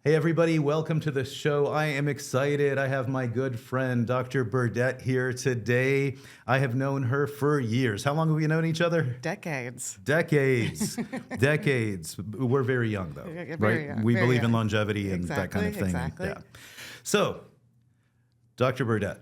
Hey, everybody, welcome to the show. I am excited. I have my good friend, Dr. Burdette, here today. I have known her for years. How long have we known each other? Decades. Decades. Decades. We're very young, though, Very right? young, We very believe in young. longevity and that kind of thing. Exactly. Yeah. So, Dr. Burdette,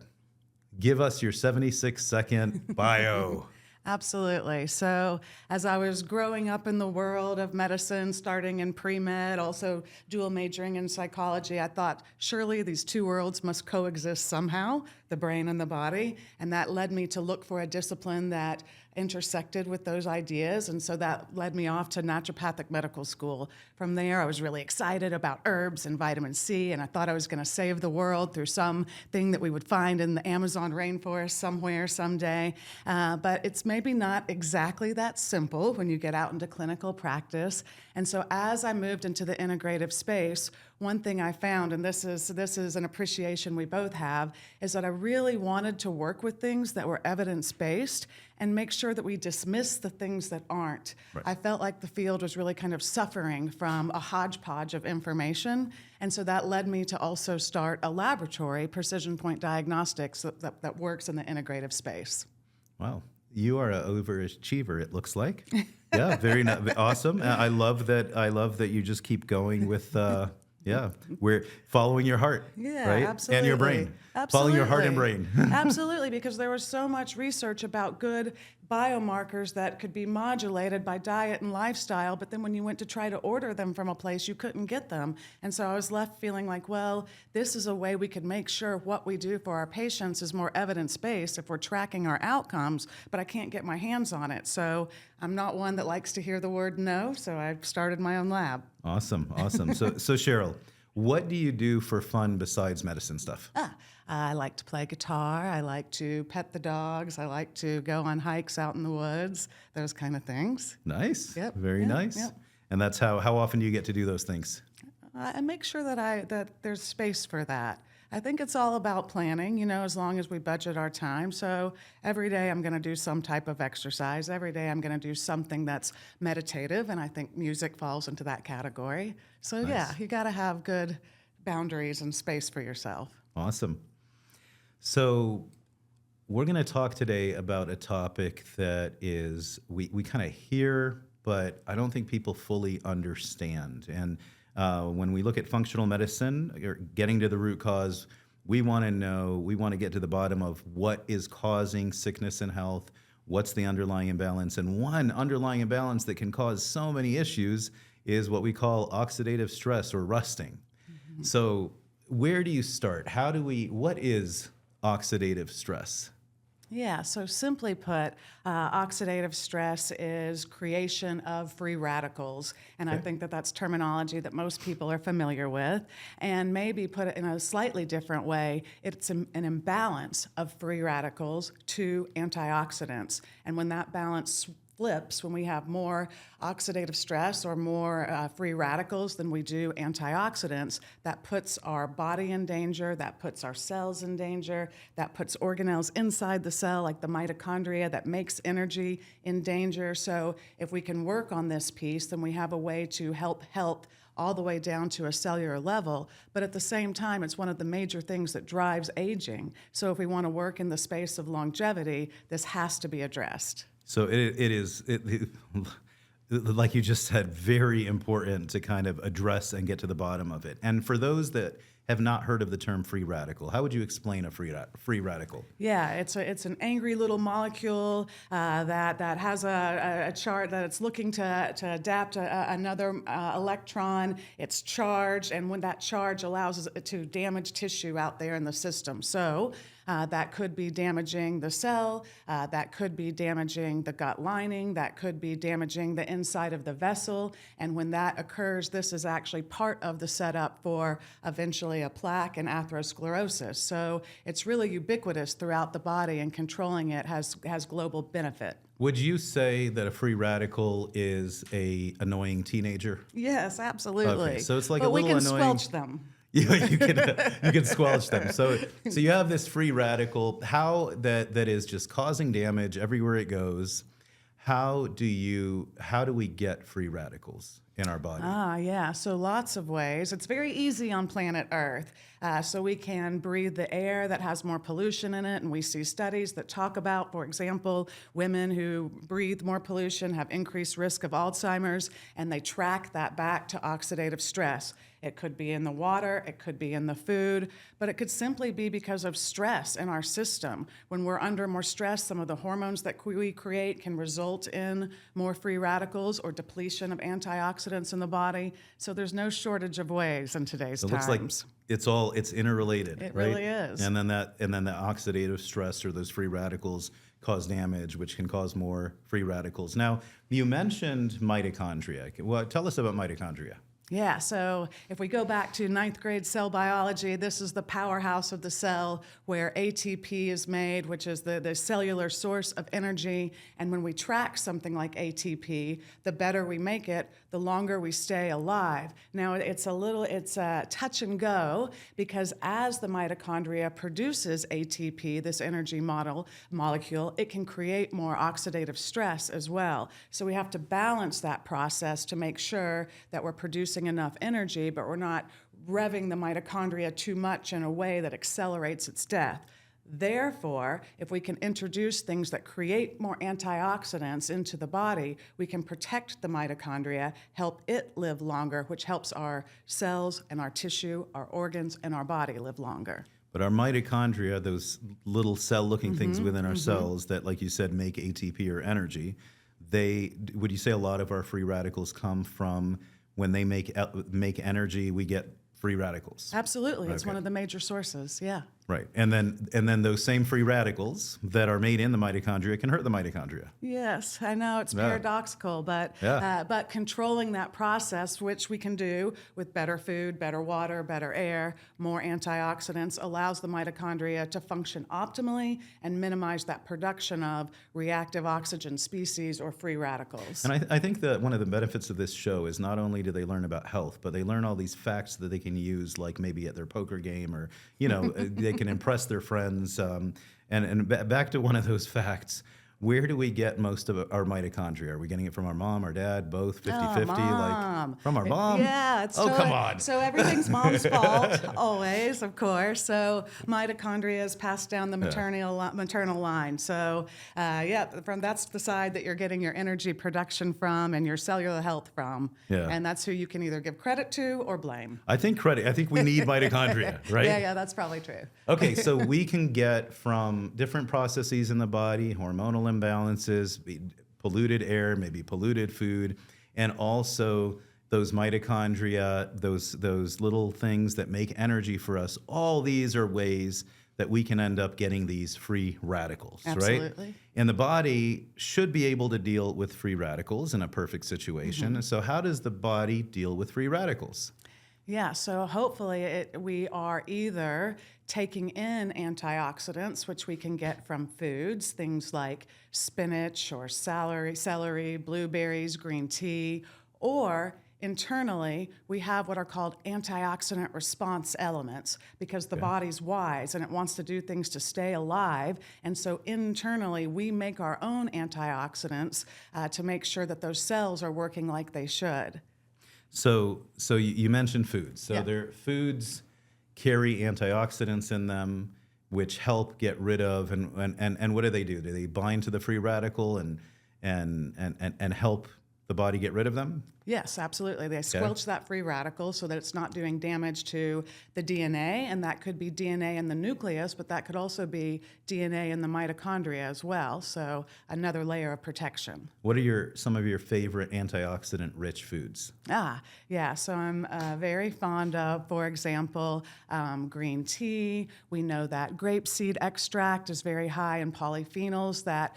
give us your 76-second bio. Absolutely. So as I was growing up in the world of medicine, starting in pre-med, also dual majoring in psychology, I thought surely these two worlds must coexist somehow, the brain and the body. And that led me to look for a discipline that intersected with those ideas. And so that led me off to naturopathic medical school. From there, I was really excited about herbs and vitamin C, and I thought I was going to save the world through something that we would find in the Amazon rainforest somewhere, someday. But it's maybe not exactly that simple when you get out into clinical practice. And so as I moved into the integrative space, one thing I found, and this is an appreciation we both have, is that I really wanted to work with things that were evidence-based and make sure that we dismiss the things that aren't. Right. I felt like the field was really kind of suffering from a hodgepodge of information, and so that led me to also start a laboratory, Precision Point Diagnostics, that works in the integrative space. Wow. You are an overachiever, it looks like. Yeah, very awesome. I love that. I love that you just keep going with. We're following your heart, Yeah, right? absolutely. And your brain. Absolutely. Following your heart and brain. Absolutely, because there was so much research about good biomarkers that could be modulated by diet and lifestyle, but then when you went to try to order them from a place, you couldn't get them. And so I was left feeling like, well, this is a way we could make sure what we do for our patients is more evidence-based if we're tracking our outcomes, but I can't get my hands on it. So I'm not one that likes to hear the word no, so I started my own lab. Awesome. So Cheryl, what do you do for fun besides medicine stuff? I like to play guitar. I like to pet the dogs. I like to go on hikes out in the woods, those kind of things. Nice. Yep. Very Yep. nice. Yep. And that's how often do you get to do those things? I make sure that there's space for that. I think it's all about planning, as long as we budget our time. So every day I'm going to do some type of exercise. Every day I'm going to do something that's meditative, and I think music falls into that category. So Nice. Yeah, you got to have good boundaries and space for yourself. Awesome. So we're going to talk today about a topic that is we kind of hear, but I don't think people fully understand. And when we look at functional medicine, or getting to the root cause, we want to get to the bottom of what is causing sickness and health, what's the underlying imbalance. And one underlying imbalance that can cause so many issues is what we call oxidative stress or rusting. Mm-hmm. So where do you start? What is oxidative stress? Yeah, so simply put, oxidative stress is creation of free radicals. And I think that that's terminology that most people are familiar with. And maybe put it in a slightly different way, it's an imbalance of free radicals to antioxidants. And when that balance flips, when we have more oxidative stress or more free radicals than we do antioxidants, that puts our body in danger, that puts our cells in danger, that puts organelles inside the cell, like the mitochondria that makes energy, in danger. So if we can work on this piece, then we have a way to help health all the way down to a cellular level. But at the same time, it's one of the major things that drives aging. So if we want to work in the space of longevity, this has to be addressed. So it is, like you just said, very important to kind of address and get to the bottom of it. And for those that have not heard of the term free radical, how would you explain a free radical? Yeah, it's an angry little molecule that has a chart that it's looking to adapt another electron. It's charged, and when that charge allows it to damage tissue out there in the system. So that could be damaging the cell, that could be damaging the gut lining, that could be damaging the inside of the vessel. And when that occurs, this is actually part of the setup for eventually a plaque and atherosclerosis. So it's really ubiquitous throughout the body, and controlling it has global benefit. Would you say that a free radical is a annoying teenager? Yes, absolutely. Okay, so it's like but a little we can annoying. squelch them. You can squelch them. So you have this free radical, that is just causing damage everywhere it goes. How do we get free radicals? in our body? Yeah, so lots of ways. It's very easy on planet Earth. So we can breathe the air that has more pollution in it, and we see studies that talk about, for example, women who breathe more pollution have increased risk of Alzheimer's, and they track that back to oxidative stress. It could be in the water, it could be in the food, but it could simply be because of stress in our system. When we're under more stress, some of the hormones that we create can result in more free radicals or depletion of antioxidants in the body. So there's no shortage of ways in today's It times. looks like it's interrelated, It right? really is. And then the oxidative stress or those free radicals cause damage, which can cause more free radicals. Now, you mentioned mitochondria. Well, tell us about mitochondria. Yeah, so if we go back to ninth grade cell biology, this is the powerhouse of the cell where ATP is made, which is the cellular source of energy. And when we track something like ATP, the better we make it, the longer we stay alive. Now, it's touch and go, because as the mitochondria produces ATP, this energy molecule, it can create more oxidative stress as well. So we have to balance that process to make sure that we're producing enough energy, but we're not revving the mitochondria too much in a way that accelerates its death. Therefore, if we can introduce things that create more antioxidants into the body, we can protect the mitochondria, help it live longer, which helps our cells and our tissue, our organs, and our body live longer. But our mitochondria, those little cell-looking things within our cells that, like you said, make ATP or energy, would you say a lot of our free radicals come from when they make energy, we get free radicals? Absolutely. It's one of the major sources, yeah. Right. And then those same free radicals that are made in the mitochondria can hurt the mitochondria. Yes, I know it's paradoxical, but controlling that process, which we can do with better food, better water, better air, more antioxidants, allows the mitochondria to function optimally and minimize that production of reactive oxygen species or free radicals. And I think that one of the benefits of this show is not only do they learn about health, but they learn all these facts that they can use, like maybe at their poker game, or they can impress their friends. And back to one of those facts, where do we get most of our mitochondria? Are we getting it from our mom, our dad, both 50-50? Mom. Like from our mom? Yeah. It's come on. So everything's mom's fault, always, of course. So mitochondria is passed down the maternal line. So that's the side that you're getting your energy production from and your cellular health from. Yeah. And that's who you can either give credit to or blame. I think we need mitochondria, right? Yeah, that's probably true. Okay, so we can get from different processes in the body, hormonal imbalances, polluted air, maybe polluted food, and also those mitochondria, those little things that make energy for us. All these are ways that we can end up getting these free radicals, Absolutely. right? And the body should be able to deal with free radicals in a perfect situation. And so how does the body deal with free radicals? Yeah, so hopefully we are either taking in antioxidants, which we can get from foods, things like spinach or celery, blueberries, green tea, or internally, we have what are called antioxidant response elements, because the body's wise and it wants to do things to stay alive. And so internally, we make our own antioxidants to make sure that those cells are working like they should. So you mentioned foods. So their foods carry antioxidants in them, which help get rid of and what do? Do they bind to the free radical and help the body get rid of them? Yes, absolutely. They squelch that free radical so that it's not doing damage to the DNA, and that could be DNA in the nucleus, but that could also be DNA in the mitochondria as well, so another layer of protection. What are some of your favorite antioxidant-rich foods? So I'm very fond of, for example, green tea. We know that grapeseed extract is very high in polyphenols that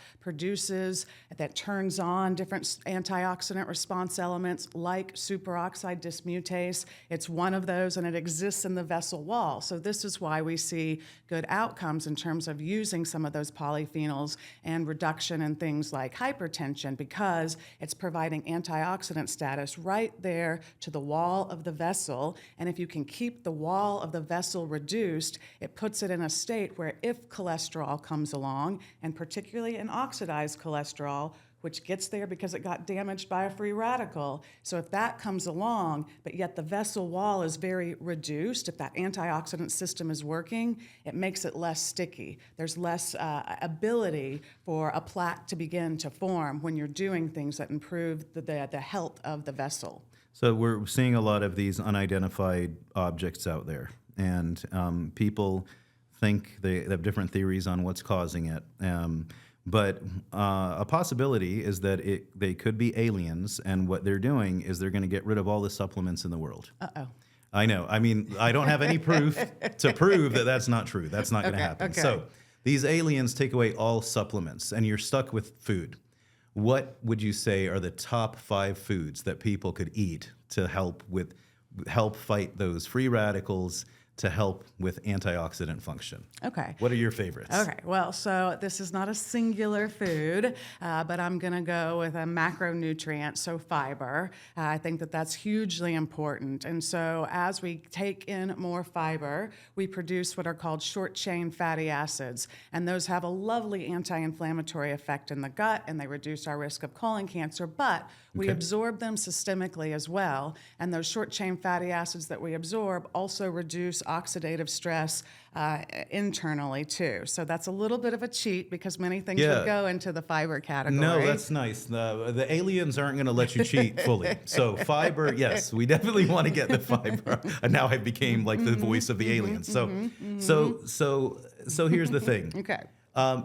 turns on different antioxidant response elements like superoxide dismutase. It's one of those, and it exists in the vessel wall. So this is why we see good outcomes in terms of using some of those polyphenols and reduction in things like hypertension, because it's providing antioxidant status right there to the wall of the vessel. And if you can keep the wall of the vessel reduced, it puts it in a state where if cholesterol comes along, and particularly an oxidized cholesterol, which gets there because it got damaged by a free radical. So if that comes along, but yet the vessel wall is very reduced, if that antioxidant system is working, it makes it less sticky. There's less ability for a plaque to begin to form when you're doing things that improve the health of the vessel. So we're seeing a lot of these unidentified objects out there, and people think they have different theories on what's causing it. But a possibility is that they could be aliens, and what they're doing is they're going to get rid of all the supplements in the world. Uh-oh. I know. I mean, I don't have any proof to prove that that's not true. That's not going to happen. Okay. So these aliens take away all supplements, and you're stuck with food. What would you say are the top 5 foods that people could eat to help fight those free radicals, to help with antioxidant function? Okay. What are your favorites? Okay, well, so this is not a singular food, but I'm going to go with a macronutrient, so fiber. I think that that's hugely important. And so as we take in more fiber, we produce what are called short-chain fatty acids. And those have a lovely anti-inflammatory effect in the gut, and they reduce our risk of colon cancer. But we absorb them systemically as well. And those short-chain fatty acids that we absorb also reduce oxidative stress internally too. So that's a little bit of a cheat because many things would go into the fiber category. No, that's nice. The aliens aren't going to let you cheat fully. So fiber, yes, we definitely want to get the fiber. And now I became like the voice of the aliens. So here's the thing. Okay.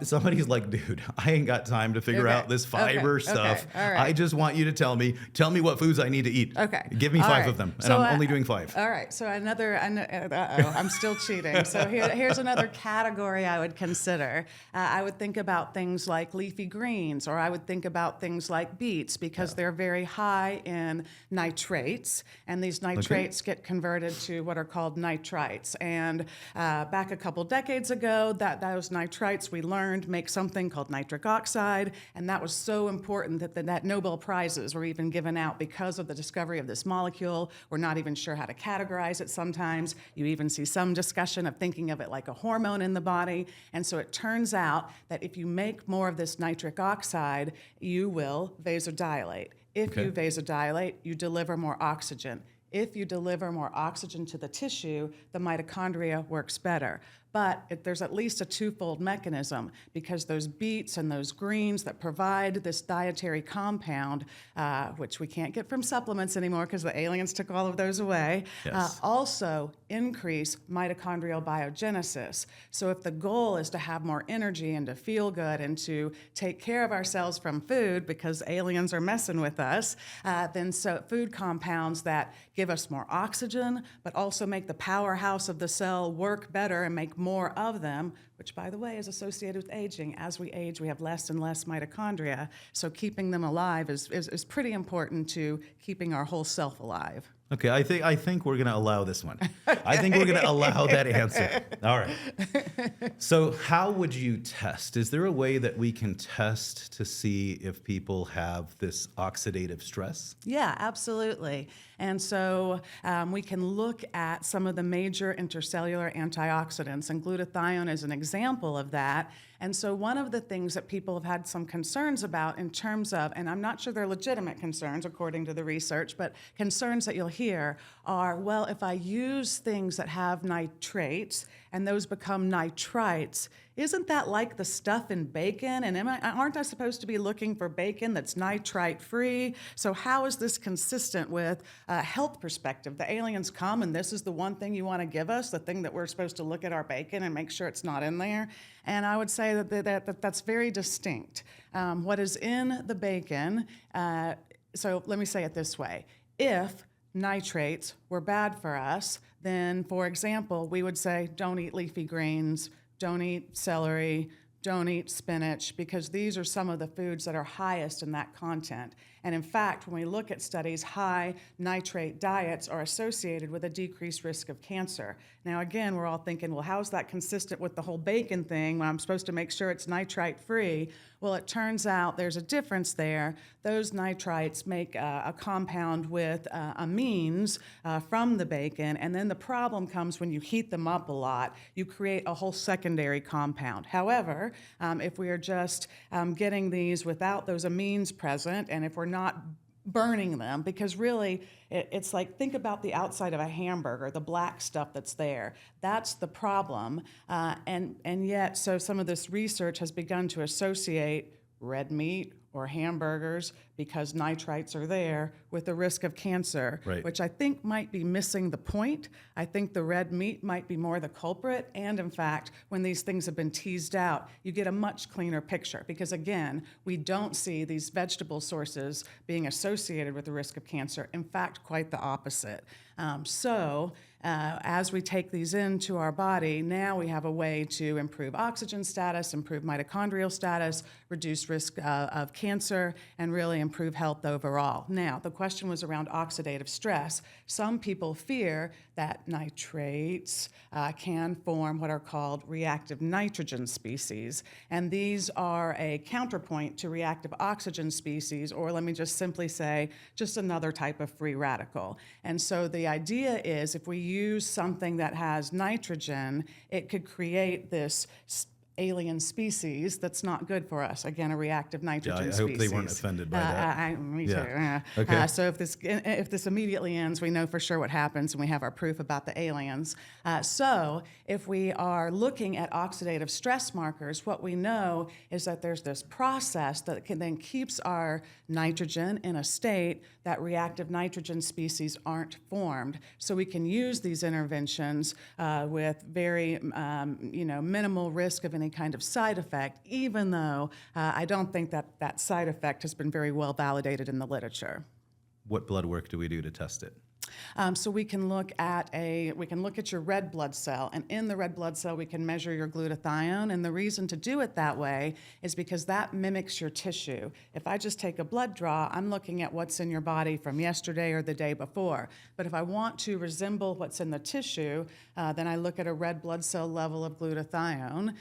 Somebody's like, dude, I ain't got time to figure out this fiber stuff. All right. I just want you to tell me what foods I need to eat. Okay. Give me All 5 right. of them, and So I'm only doing 5. All right. So I'm still cheating. So here's another category I would consider. I would think about things like leafy greens, or I would think about things like beets because they're very high in nitrates, and these nitrates get converted to what are called nitrites. And back a couple decades ago, those nitrites we learned make something called nitric oxide, and that was so important that Nobel Prizes were even given out because of the discovery of this molecule. We're not even sure how to categorize it sometimes. You even see some discussion of thinking of it like a hormone in the body. And so it turns out that if you make more of this nitric oxide, you will vasodilate. If you vasodilate, you deliver more oxygen. If you deliver more oxygen to the tissue, the mitochondria works better. But there's at least a twofold mechanism because those beets and those greens that provide this dietary compound, which we can't get from supplements anymore because the aliens took all of those away, also increase mitochondrial biogenesis. So if the goal is to have more energy and to feel good and to take care of ourselves from food because aliens are messing with us, then food compounds that give us more oxygen but also make the powerhouse of the cell work better and make more of them, which, by the way, is associated with aging. As we age, we have less and less mitochondria, so keeping them alive is pretty important to keeping our whole self alive. Okay, I think we're going to allow this one. I think we're going to allow that answer. All right. So how would you test? Is there a way that we can test to see if people have this oxidative stress? Yeah, absolutely. And so we can look at some of the major intercellular antioxidants, and glutathione is an example of that. And so one of the things that people have had some concerns about in terms of, and I'm not sure they're legitimate concerns according to the research, but concerns that you'll hear are, well, if I use things that have nitrates and those become nitrites, isn't that like the stuff in bacon? And aren't I supposed to be looking for bacon that's nitrite-free? So how is this consistent with a health perspective? The aliens come and this is the one thing you want to give us, the thing that we're supposed to look at our bacon and make sure it's not in there? And I would say that's very distinct. What is in the bacon, so let me say it this way. If nitrates were bad for us, then, for example, we would say don't eat leafy greens, don't eat celery, don't eat spinach, because these are some of the foods that are highest in that content. And in fact, when we look at studies, high nitrate diets are associated with a decreased risk of cancer. Now, again, we're all thinking, well, how is that consistent with the whole bacon thing when I'm supposed to make sure it's nitrite-free? Well, it turns out there's a difference there. Those nitrites make a compound with amines from the bacon, and then the problem comes when you heat them up a lot. You create a whole secondary compound. However, if we are just getting these without those amines present, and if we're not burning them, because really it's like, think about the outside of a hamburger, the black stuff that's there. That's the problem. And yet, so some of this research has begun to associate red meat or hamburgers, because nitrites are there, with the risk of cancer, Right. which I think might be missing the point. I think the red meat might be more the culprit. And in fact, when these things have been teased out, you get a much cleaner picture, because again, we don't see these vegetable sources being associated with the risk of cancer. In fact, quite the opposite. As we take these into our body, now we have a way to improve oxygen status, improve mitochondrial status, reduce risk of cancer, and really improve health overall. Now, the question was around oxidative stress. Some people fear that nitrates can form what are called reactive nitrogen species, and these are a counterpoint to reactive oxygen species, or let me just simply say, just another type of free radical. And so the idea is, if we use something that has nitrogen, it could create this alien species that's not good for us. Again, a reactive nitrogen species. I hope they weren't offended by that. Me too. Yeah. Okay. So if this immediately ends, we know for sure what happens, and we have our proof about the aliens. So if we are looking at oxidative stress markers, what we know is that there's this process that then keeps our nitrogen in a state that reactive nitrogen species aren't formed. So we can use these interventions with very minimal risk of any kind of side effect, even though I don't think that side effect has been very well validated in the literature. What blood work do we do to test it? So we can look at your red blood cell, and in the red blood cell we can measure your glutathione. And the reason to do it that way is because that mimics your tissue. If I just take a blood draw, I'm looking at what's in your body from yesterday or the day before. But if I want to resemble what's in the tissue, then I look at a red blood cell level of glutathione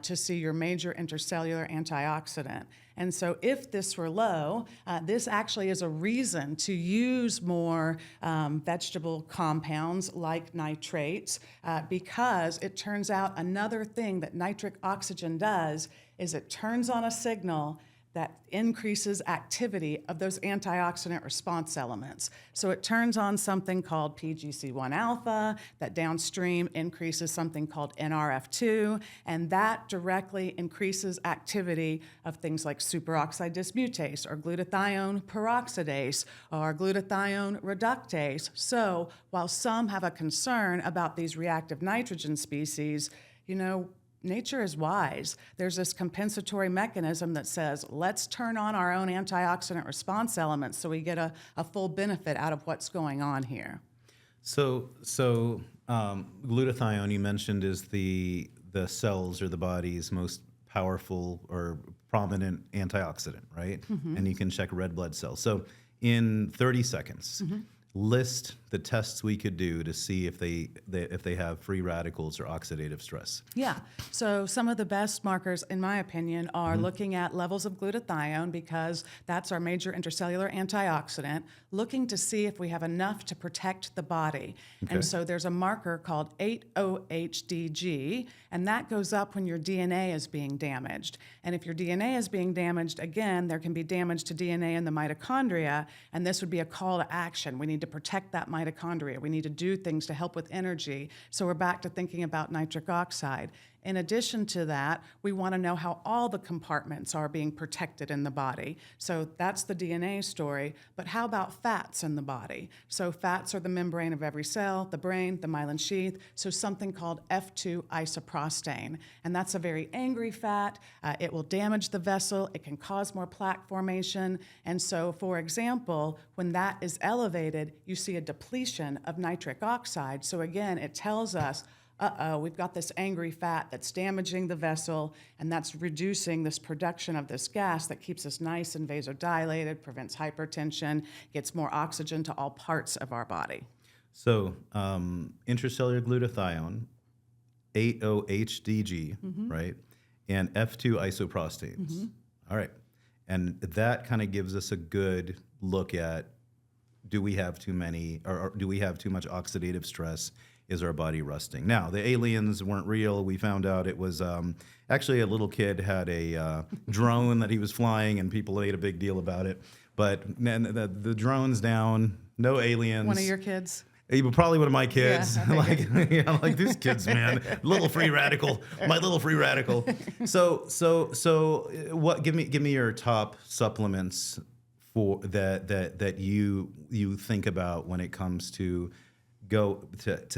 to see your major intercellular antioxidant. And so if this were low, this actually is a reason to use more vegetable compounds like nitrates, because it turns out another thing that nitric oxygen does is it turns on a signal that increases activity of those antioxidant response elements. So it turns on something called PGC1 alpha, that downstream increases something called NRF2, and that directly increases activity of things like superoxide dismutase, or glutathione peroxidase, or glutathione reductase. So while some have a concern about these reactive nitrogen species, nature is wise. There's this compensatory mechanism that says, let's turn on our own antioxidant response elements so we get a full benefit out of what's going on here. So glutathione, you mentioned, is the cells or the body's most powerful or prominent antioxidant, right? Mm-hmm. And you can check red blood cells. So in 30 seconds, mm-hmm. list the tests we could do to see if they have free radicals or oxidative stress. Yeah. So some of the best markers, in my opinion, are mm-hmm. looking at levels of glutathione, because that's our major intercellular antioxidant, looking to see if we have enough to protect the body. Okay. And so there's a marker called 8-OHDG, and that goes up when your DNA is being damaged. And if your DNA is being damaged, again, there can be damage to DNA in the mitochondria, and this would be a call to action. We need to protect that mitochondria. We need to do things to help with energy. So we're back to thinking about nitric oxide. In addition to that, we want to know how all the compartments are being protected in the body. So that's the DNA story. But how about fats in the body? So fats are the membrane of every cell, the brain, the myelin sheath. So something called F2 isoprostane. And that's a very angry fat. It will damage the vessel. It can cause more plaque formation. And so, for example, when that is elevated, you see a depletion of nitric oxide. So again, it tells us, we've got this angry fat that's damaging the vessel, and that's reducing this production of this gas that keeps us nice and vasodilated, prevents hypertension, gets more oxygen to all parts of our body. So intracellular glutathione, 8-OHDG, mm-hmm. right, and F2 isoprostanes. Mm-hmm. All right. And that kind of gives us a good look at, do we have too many, or do we have too much oxidative stress is our body rusting. Now, the aliens weren't real. We found out it was actually a little kid had a drone that he was flying, and people made a big deal about it. But the drone's down, no aliens. One of your kids? Probably one of my kids. Yeah, Like these kids, man. Little free radical. My little free radical. So what give me your top supplements for that you think about when it comes to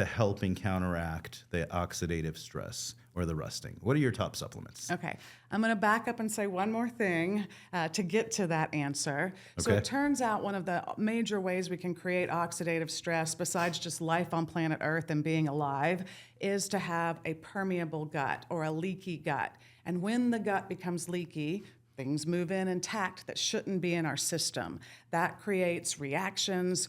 helping counteract the oxidative stress or the rusting. What are your top supplements? Okay. I'm going to back up and say one more thing to get to that answer. So Okay. it turns out one of the major ways we can create oxidative stress, besides just life on planet Earth and being alive, is to have a permeable gut or a leaky gut. And when the gut becomes leaky, things move in intact that shouldn't be in our system. That creates reactions,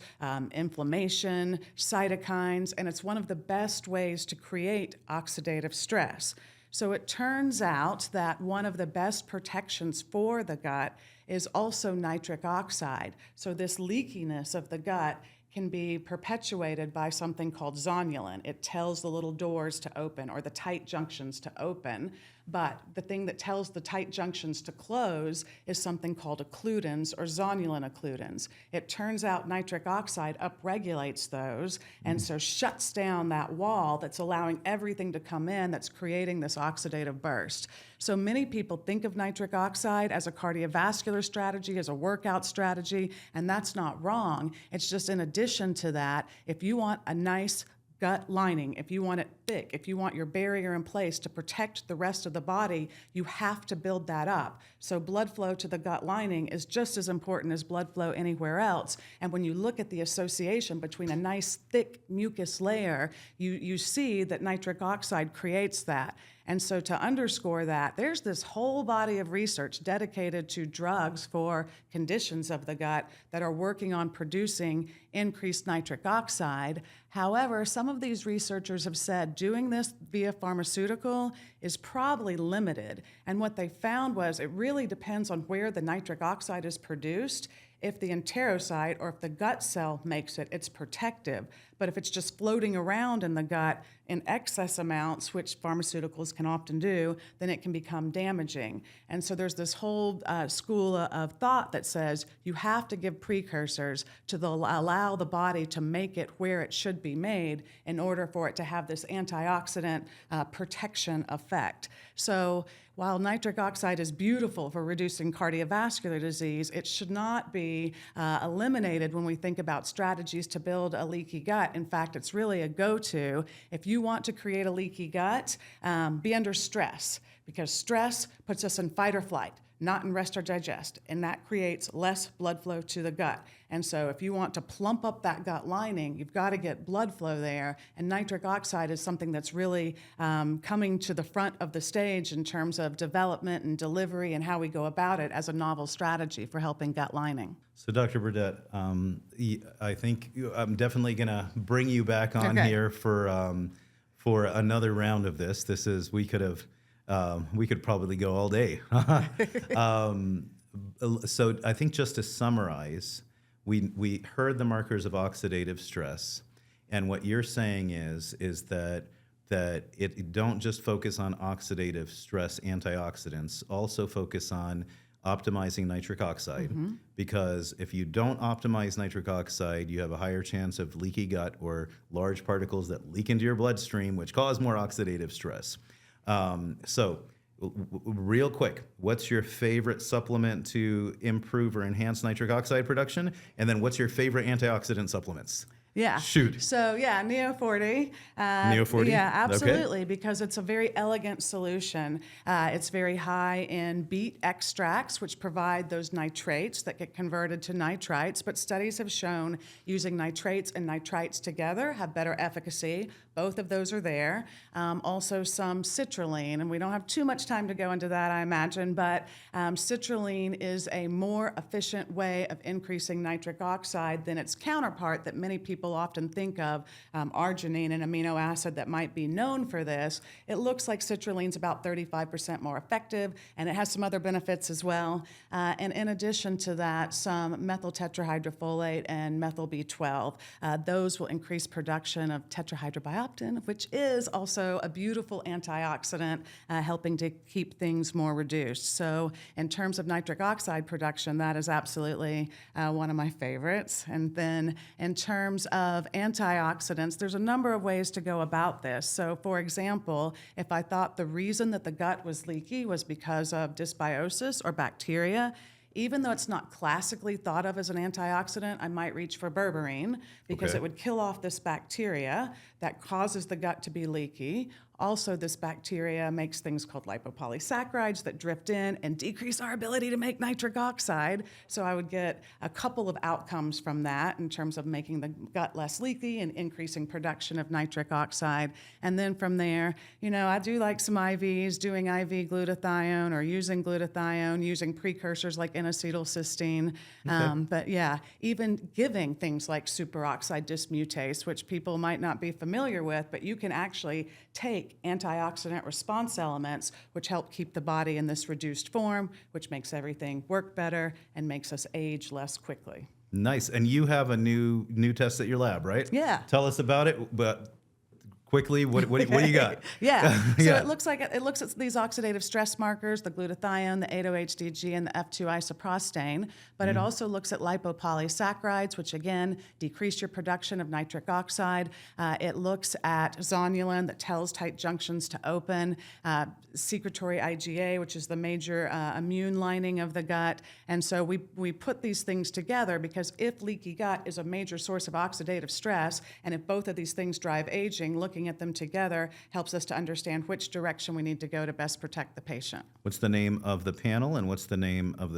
inflammation, cytokines, and it's one of the best ways to create oxidative stress. So it turns out that one of the best protections for the gut is also nitric oxide. So this leakiness of the gut can be perpetuated by something called zonulin. It tells the little doors to open or the tight junctions to open, but the thing that tells the tight junctions to close is something called occludins or zonulin occludins. It turns out nitric oxide upregulates those and so shuts down that wall that's allowing everything to come in that's creating this oxidative burst. So many people think of nitric oxide as a cardiovascular strategy, as a workout strategy, and that's not wrong. It's just in addition to that, if you want a nice gut lining, if you want it thick, if you want your barrier in place to protect the rest of the body, you have to build that up. So blood flow to the gut lining is just as important as blood flow anywhere else. And when you look at the association between a nice thick mucus layer, you see that nitric oxide creates that. And so to underscore that, there's this whole body of research dedicated to drugs for conditions of the gut that are working on producing increased nitric oxide. However, some of these researchers have said doing this via pharmaceutical is probably limited. And what they found was it really depends on where the nitric oxide is produced. If the enterocyte or if the gut cell makes it, it's protective. But if it's just floating around in the gut in excess amounts, which pharmaceuticals can often do, then it can become damaging. And so there's this whole school of thought that says you have to give precursors to allow the body to make it where it should be made in order for it to have this antioxidant protection effect. So while nitric oxide is beautiful for reducing cardiovascular disease, it should not be eliminated when we think about strategies to build a leaky gut. In fact, it's really a go-to. If you want to create a leaky gut, be under stress, because stress puts us in fight or flight, not in rest or digest, and that creates less blood flow to the gut. And so if you want to plump up that gut lining, you've got to get blood flow there, and nitric oxide is something that's really coming to the front of the stage in terms of development and delivery and how we go about it as a novel strategy for helping gut lining. So, Dr. Burdette, I think I'm definitely going to bring you back on here for another round of this. We could probably go all day. So I think just to summarize, we heard the markers of oxidative stress, and what you're saying is that it don't just focus on oxidative stress antioxidants, also focus on optimizing nitric oxide, because if you don't optimize nitric oxide, you have a higher chance of leaky gut or large particles that leak into your bloodstream, which cause more oxidative stress. So real quick, what's your favorite supplement to improve or enhance nitric oxide production? And then what's your favorite antioxidant supplements? Yeah. Shoot. So yeah, Neo40. Neo40? Yeah, absolutely, Okay. because it's a very elegant solution. It's very high in beet extracts, which provide those nitrates that get converted to nitrites. But studies have shown using nitrates and nitrites together have better efficacy. Both of those are there. Also some citrulline, and we don't have too much time to go into that, I imagine, but citrulline is a more efficient way of increasing nitric oxide than its counterpart that many people people often think of arginine, an amino acid that might be known for this, it looks like citrulline's about 35% more effective, and it has some other benefits as well. And in addition to that, some methyl tetrahydrofolate and methyl B12. Those will increase production of tetrahydrobiopterin, which is also a beautiful antioxidant, helping to keep things more reduced. So in terms of nitric oxide production, that is absolutely one of my favorites. And then in terms of antioxidants, there's a number of ways to go about this. So for example, if I thought the reason that the gut was leaky was because of dysbiosis or bacteria, even though it's not classically thought of as an antioxidant, I might reach for berberine because Okay. it would kill off this bacteria that causes the gut to be leaky. Also, this bacteria makes things called lipopolysaccharides that drift in and decrease our ability to make nitric oxide. So I would get a couple of outcomes from that in terms of making the gut less leaky and increasing production of nitric oxide. And then from there, I do like some IVs, doing IV glutathione or using glutathione, using precursors like N-acetylcysteine. But yeah, even giving things like superoxide dismutase, which people might not be familiar with, but you can actually take antioxidant response elements, which help keep the body in this reduced form, which makes everything work better and makes us age less quickly. Nice. And you have a new test at your lab, right? Yeah. Tell us about it, but quickly, what do you got? Yeah. So Yeah. it looks at these oxidative stress markers, the glutathione, the 8-OHDG, and the F2 isoprostane, but it also looks at lipopolysaccharides, which again decrease your production of nitric oxide. It looks at zonulin that tells tight junctions to open, secretory IgA, which is the major immune lining of the gut. And so we put these things together because if leaky gut is a major source of oxidative stress, and if both of these things drive aging, looking at them together helps us to understand which direction we need to go to best protect the patient. What's the name of the panel, and what's the name of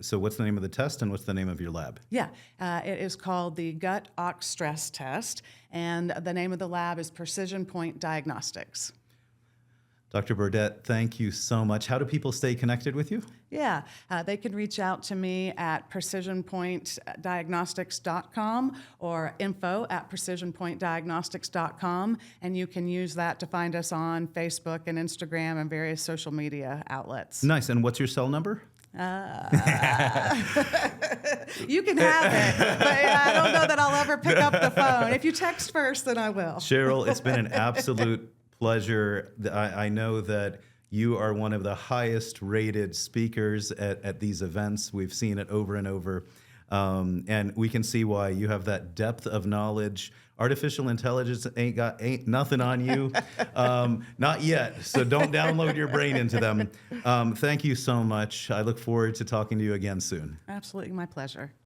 so what's the name of the test, and what's the name of your lab? Yeah, it is called the Gut Ox Stress Test, and the name of the lab is Precision Point Diagnostics. Dr. Burdette, thank you so much. How do people stay connected with you? Yeah, they can reach out to me at precisionpointdiagnostics.com or info@precisionpointdiagnostics.com, and you can use that to find us on Facebook and Instagram and various social media outlets. Nice. And what's your cell number? You can have it, but I don't know that I'll ever pick up the phone. If you text first, then I will. Cheryl, it's been an absolute pleasure. I know that you are one of the highest rated speakers at these events. We've seen it over and over. And we can see why. You have that depth of knowledge. Artificial intelligence ain't nothing on you. Not yet. So don't download your brain into them. Thank you so much. I look forward to talking to you again soon. Absolutely, my pleasure.